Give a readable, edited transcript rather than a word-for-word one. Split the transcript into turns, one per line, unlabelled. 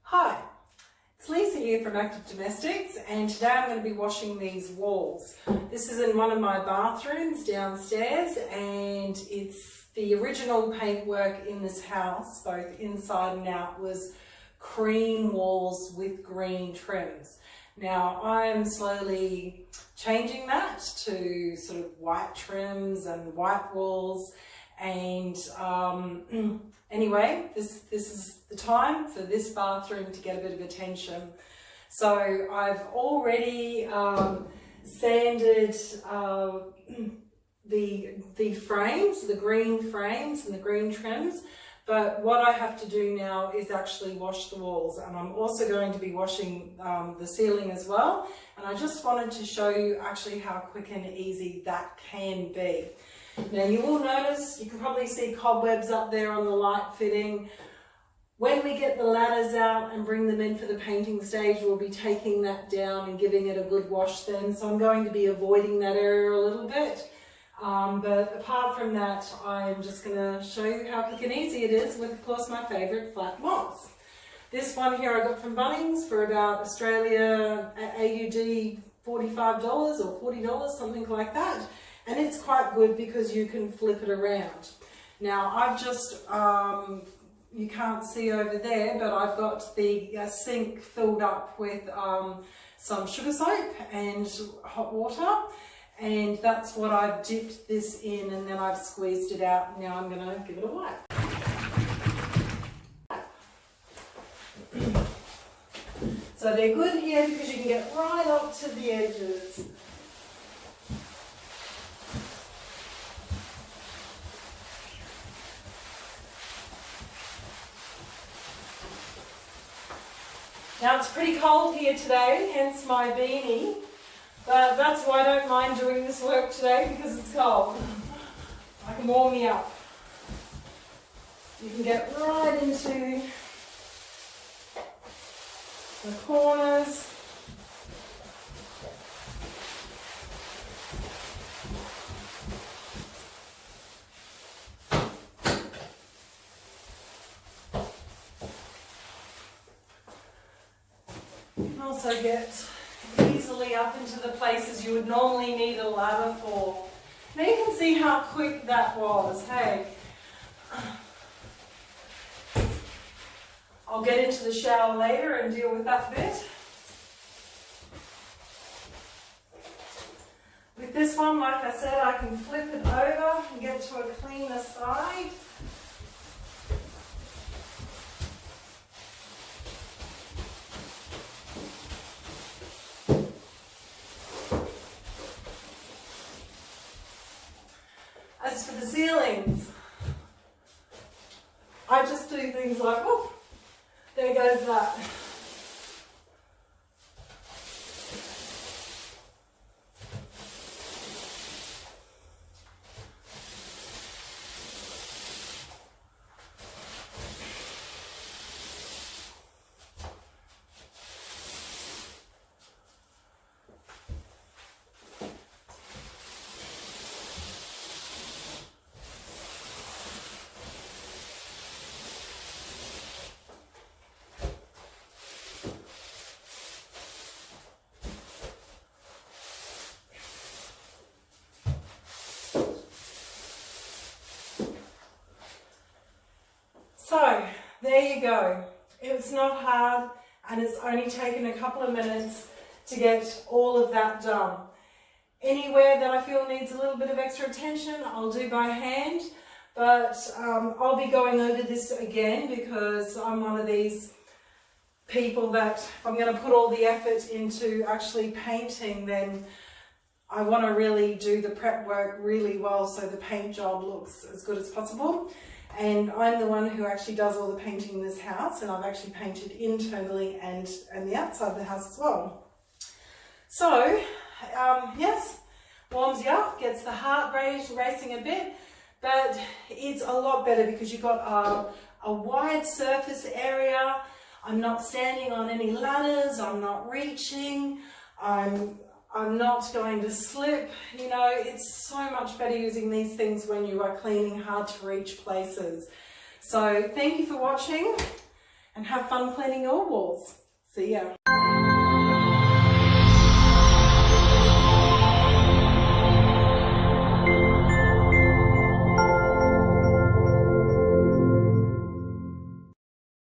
Hi, it's Lisa here from Active Domestics, and today I'm going to be washing these walls. This is in one of my bathrooms downstairs, and it's the original paintwork in this house, both inside and out, was cream walls with green trims. Now I am slowly changing that to sort of white trims and white walls, and anyway, this is the time for this bathroom to get a bit of attention. So I've already sanded the frames, the green frames and the green trims, but what I have to do now is actually wash the walls, and I'm also going to be washing the ceiling as well. And I just wanted to show you actually how quick and easy that can be. Now you will notice, you can probably see cobwebs up there on the light fitting. When we get the ladders out and bring them in for the painting stage, we'll be taking that down and giving it a good wash then. So I'm going to be avoiding that area a little bit. But apart from that, I'm just going to show you how quick and easy it is with, of course, my favourite flat mops. This one here I got from Bunnings for about Australia AUD $45 or $40, something like that. And it's quite good because you can flip it around. Now I've just, you can't see over there, but I've got the sink filled up with some sugar soap and hot water. And that's what I've dipped this in, and then I've squeezed it out. Now I'm going to give it a wipe. So they're good here because you can get right up to the edges. Now it's pretty cold here today, hence my beanie, but that's why I don't mind doing this work today, because it's cold. I can warm me up. You can get right into the corners. Also get easily up into the places you would normally need a ladder for. Now you can see how quick that was, hey. I'll get into the shower later and deal with that bit. With this one, like I said, I can flip it over and get to a cleaner side. As for the ceilings, I just do things like, oh, there goes that. So, there you go. It's not hard, and it's only taken a couple of minutes to get all of that done. Anywhere that I feel needs a little bit of extra attention, I'll do by hand, but I'll be going over this again because I'm one of these people that if I'm going to put all the effort into actually painting, then I want to really do the prep work really well so the paint job looks as good as possible. And I'm the one who actually does all the painting in this house, and I've actually painted internally and the outside of the house as well. So, yes, warms you up, gets the heart racing a bit, but it's a lot better because you've got a wide surface area. I'm not standing on any ladders, I'm not reaching, I'm not going to slip. You know, it's so much better using these things when you are cleaning hard to reach places. So thank you for watching, and have fun cleaning your walls. See ya.